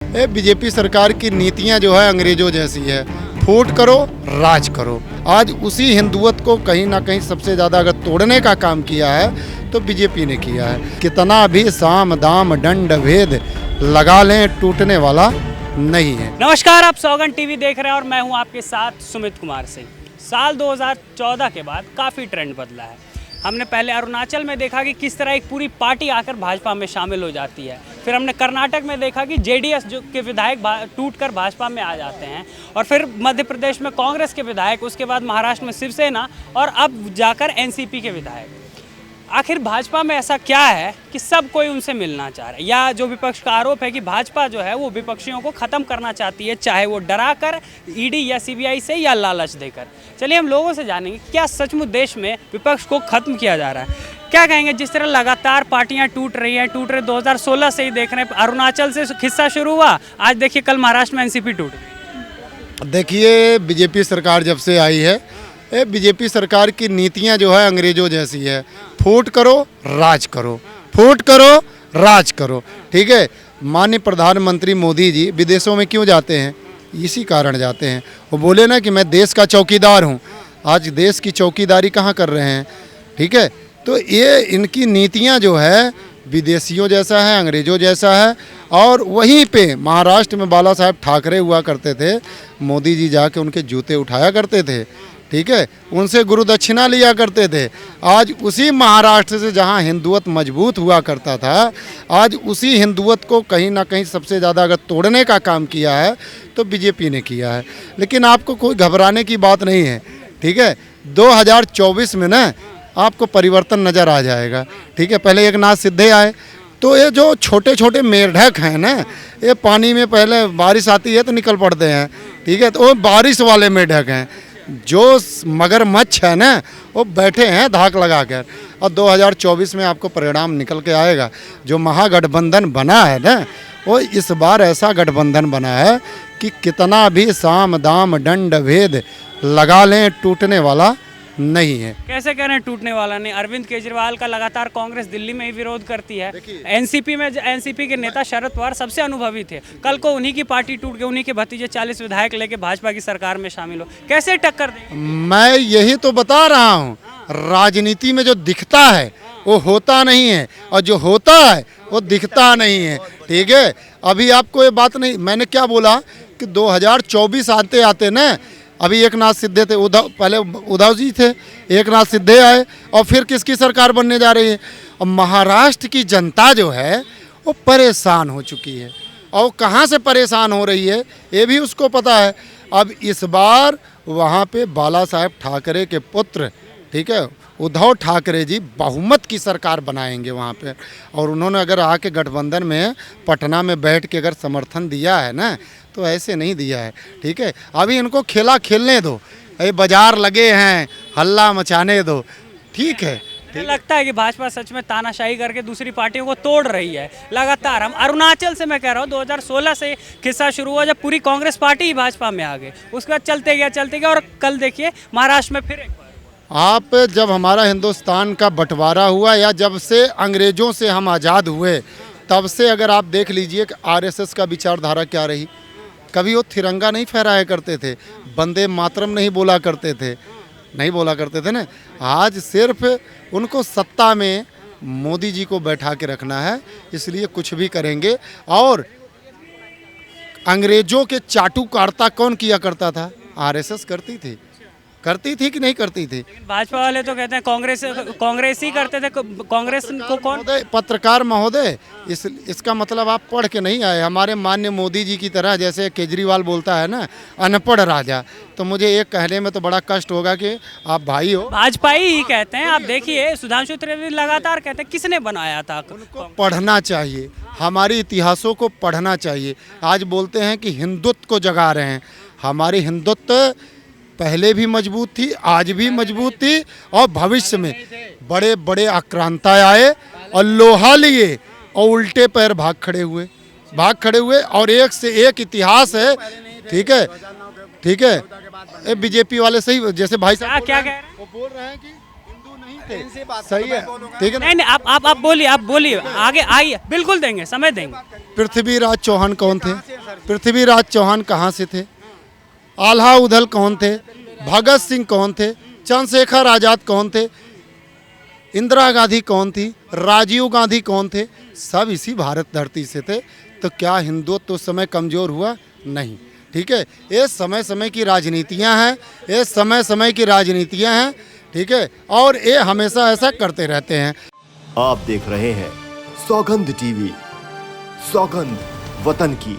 ये बीजेपी सरकार की नीतियां जो है अंग्रेजों जैसी है, फूट करो राज करो। आज उसी हिंदुत्व को कहीं ना कहीं सबसे ज़्यादा अगर तोड़ने का काम किया है तो बीजेपी ने किया है। कितना भी साम दाम दंड भेद लगा लें, टूटने वाला नहीं है। नमस्कार, आप सौगन टीवी देख रहे हैं और मैं हूं आपके साथ सुमित कुमार सिंह। साल 2014 के बाद काफ़ी ट्रेंड बदला है। हमने पहले अरुणाचल में देखा कि किस तरह एक पूरी पार्टी आकर भाजपा में शामिल हो जाती है। फिर हमने कर्नाटक में देखा कि जेडीएस जो के विधायक टूटकर भाजपा में आ जाते हैं, और फिर मध्य प्रदेश में कांग्रेस के विधायक, उसके बाद महाराष्ट्र में शिवसेना, और अब जाकर एनसीपी के विधायक। आखिर भाजपा में ऐसा क्या है कि सब कोई उनसे मिलना चाह रहा है, या जो विपक्ष का आरोप है कि भाजपा जो है वो विपक्षियों को ख़त्म करना चाहती है, चाहे वो डरा कर ईडी या सीबीआई से या लालच देकर। चलिए हम लोगों से जानेंगे क्या सचमुच देश में विपक्ष को ख़त्म किया जा रहा है। क्या कहेंगे, जिस तरह लगातार पार्टियां टूट रही 2016 से ही देख रहे हैं। अरुणाचल से किस्सा शुरू हुआ, आज देखिए कल महाराष्ट्र में एनसीपी टूट गई। देखिए, बीजेपी सरकार जब से आई है, ये बीजेपी सरकार की नीतियां जो है अंग्रेजों जैसी है। फूट करो राज करो, फूट करो राज करो। ठीक है, माननीय प्रधानमंत्री मोदी जी विदेशों में क्यों जाते हैं? इसी कारण जाते हैं। वो बोले ना कि मैं देश का चौकीदार हूँ। आज देश की चौकीदारी कहाँ कर रहे हैं? ठीक है, तो ये इनकी नीतियाँ जो है विदेशियों जैसा है, अंग्रेजों जैसा है। और वहीं पे महाराष्ट्र में बाला साहेब ठाकरे हुआ करते थे, मोदी जी जाके उनके जूते उठाया करते थे। ठीक है, उनसे गुरु दक्षिणा लिया करते थे। आज उसी महाराष्ट्र से जहां हिंदुत्व मजबूत हुआ करता था, आज उसी हिंदुत्व को कहीं ना कहीं सबसे ज़्यादा अगर तोड़ने का काम किया है तो बीजेपी ने किया है। लेकिन आपको कोई घबराने की बात नहीं है। ठीक है, 2024 में ना आपको परिवर्तन नज़र आ जाएगा। ठीक है, पहले एकनाथ शिंदे आए तो ये जो छोटे छोटे मेढक हैं ना, ये पानी में पहले बारिश आती है तो निकल पड़ते हैं। ठीक है, तो वो बारिश वाले मेढक हैं। जो मगरमच्छ है ना, वो बैठे हैं धाक लगा कर। और 2024 में आपको परिणाम निकल के आएगा। जो महागठबंधन बना है ना, वो इस बार ऐसा गठबंधन बना है कि कितना भी साम दाम दंड भेद लगा लें, टूटने वाला नहीं है। कैसे कह रहे हैं टूटने वाला नहीं? अरविंद केजरीवाल का लगातार कांग्रेस दिल्ली में ही विरोध करती है। एनसीपी में एनसीपी के नेता शरद पवार सबसे अनुभवी थे। कल को उन्हीं की पार्टी टूट गई, उन्हीं के भतीजे 40 विधायक लेके भाजपा की सरकार में शामिल हो, कैसे टक्कर देंगे? मैं यही तो बता रहा हूँ, राजनीति में जो दिखता है वो होता नहीं है, और जो होता है वो दिखता नहीं है। ठीक है, अभी आपको ये बात नहीं, मैंने क्या बोला कि 2024 आते आते ना, अभी एकनाथ शिंदे थे, पहले उद्धव जी थे, एकनाथ शिंदे आए, और फिर किसकी सरकार बनने जा रही है? और महाराष्ट्र की जनता जो है वो परेशान हो चुकी है। और वो कहाँ से परेशान हो रही है ये भी उसको पता है। अब इस बार वहाँ पे बाला साहेब ठाकरे के पुत्र, ठीक है, उद्धव ठाकरे जी बहुमत की सरकार बनाएंगे वहाँ पे। और उन्होंने अगर आके गठबंधन में पटना में बैठ के अगर समर्थन दिया है ना, तो ऐसे नहीं दिया है। ठीक है, अभी इनको खेला खेलने दो, ये बाजार लगे हैं, हल्ला मचाने दो। ठीक है, लगता है कि भाजपा सच में तानाशाही करके दूसरी पार्टियों को तोड़ रही है लगातार। हम अरुणाचल से, मैं कह रहा हूँ 2016 से किस्सा शुरू हुआ जब पूरी कांग्रेस पार्टी ही भाजपा में आ गई। उसके बाद चलते गया, और कल देखिए महाराष्ट्र में फिर एक बार। आप जब हमारा हिंदुस्तान का बंटवारा हुआ, या जब से अंग्रेज़ों से हम आज़ाद हुए, तब से अगर आप देख लीजिए कि आरएसएस का विचारधारा क्या रही। कभी वो तिरंगा नहीं फहराया करते थे, वंदे मातरम नहीं बोला करते थे ना। आज सिर्फ उनको सत्ता में मोदी जी को बैठा के रखना है, इसलिए कुछ भी करेंगे। और अंग्रेजों के चाटुकारिता कौन किया करता था? आरएसएस करती थी कि नहीं करती थी? भाजपा वाले तो कहते हैं कांग्रेस ही करते थे। कांग्रेस को कौन? पत्रकार महोदय, इसका मतलब आप पढ़ के नहीं आए। हमारे माननीय मोदी जी की तरह, जैसे केजरीवाल बोलता है ना, अनपढ़ राजा। तो मुझे एक कहने में तो बड़ा कष्ट होगा कि आप भाई हो। भाजपा ही कहते हैं। आप देखिए सुधांशु त्रिवेदी लगातार कहते हैं किसने बनाया था। उनको पढ़ना चाहिए, हमारे इतिहासों को पढ़ना चाहिए। आज बोलते हैं कि हिंदुत्व को जगा रहे हैं। हमारी हिंदुत्व पहले भी मजबूत थी, आज भी मजबूत थी, और भविष्य में बड़े बड़े आक्रांता आए और लोहा लिए और उल्टे पैर भाग खड़े हुए। और एक से एक इतिहास है। ठीक है, ये बीजेपी वाले सही, जैसे भाई साहब क्या कह रहे हैं? वो बोल रहे हैं कि हिंदू नहीं थे। सही है, ठीक है। नहीं, आप बोलिए, आगे आइए, बिल्कुल देंगे, समय देंगे। पृथ्वीराज चौहान कौन थे? सर जी। पृथ्वीराज चौहान कहाँ से थे, आल्हा उदल कौन थे, भगत सिंह कौन थे, चंद्रशेखर आज़ाद कौन थे, इंदिरा गांधी कौन थी, राजीव गांधी कौन थे, सब इसी भारत धरती से थे। तो क्या हिंदुत्व उस समय कमज़ोर हुआ? नहीं। ठीक है, ये समय समय की राजनीतियाँ हैं, ये समय समय की राजनीतियाँ हैं। ठीक है, और ये हमेशा ऐसा करते रहते हैं। आप देख रहे हैं सौगंध टीवी, सौगंध वतन की।